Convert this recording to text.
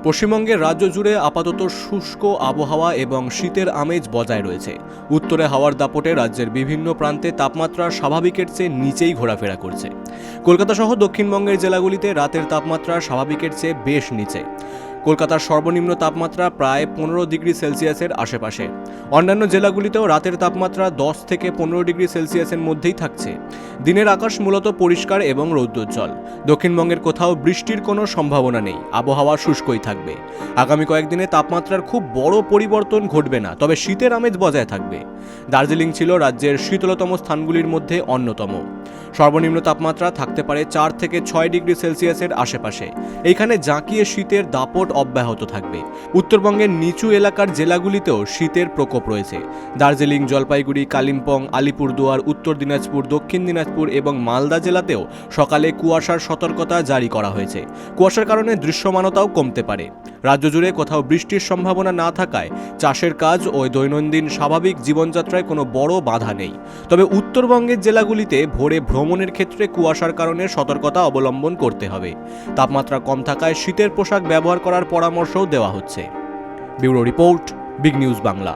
পশ্চিমবঙ্গের রাজ্য জুড়ে আপাতত শুষ্ক আবহাওয়া এবং শীতের আমেজ বজায় রয়েছে। উত্তরে হাওয়ার দাপটে রাজ্যের বিভিন্ন প্রান্তে তাপমাত্রা স্বাভাবিকের চেয়ে নিচেই ঘোরাফেরা করছে। কলকাতা সহ দক্ষিণবঙ্গের জেলাগুলিতে রাতের তাপমাত্রা স্বাভাবিকের চেয়ে বেশ নিচে। কলকাতার সর্বনিম্ন তাপমাত্রা প্রায় 15 ডিগ্রি সেলসিয়াসের আশেপাশে। অন্যান্য জেলাগুলিতেও রাতের তাপমাত্রা 10 থেকে 15 ডিগ্রি সেলসিয়াসের মধ্যেই থাকছে। দিনের আকাশ মূলত পরিষ্কার এবং রৌদ্রোজ্জ্বল। দক্ষিণবঙ্গের কোথাও বৃষ্টির কোনো সম্ভাবনা নেই, আবহাওয়া শুষ্কই থাকবে। আগামী কয়েকদিনে তাপমাত্রার খুব বড় পরিবর্তন ঘটবে না, তবে শীতের আমেজ বজায় থাকবে। দার্জিলিং ছিল রাজ্যের শীতলতম স্থানগুলির মধ্যে অন্যতম। সর্বনিম্ন তাপমাত্রা থাকতে পারে 4 থেকে 6 ডিগ্রি সেলসিয়াসের আশেপাশে। এইখানে জাঁকিয়ে শীতের দাপট অব্যাহত থাকবে। উত্তরবঙ্গের নিচু এলাকার জেলাগুলিতেও শীতের প্রকোপ রয়েছে। দার্জিলিং, জলপাইগুড়ি, কালিম্পং, আলিপুরদুয়ার, উত্তর দিনাজপুর, দক্ষিণ দিনাজপুর এবং মালদা জেলাতেও সকালে কুয়াশার সতর্কতা জারি করা হয়েছে। কুয়াশার কারণে দৃশ্যমানতাও কমতে পারে। রাজ্য জুড়ে কোথাও বৃষ্টির সম্ভাবনা না থাকায় চাষের কাজ ও দৈনন্দিন স্বাভাবিক জীবনযাত্রায় কোনো বড় বাধা নেই। তবে উত্তরবঙ্গের জেলাগুলিতে ভোরে ভ্রমণের ক্ষেত্রে কুয়াশার কারণে সতর্কতা অবলম্বন করতে হবে। তাপমাত্রা কম থাকায় শীতের পোশাক ব্যবহার করার পরামর্শও দেওয়া হচ্ছে। Bureau report, big news Bangla.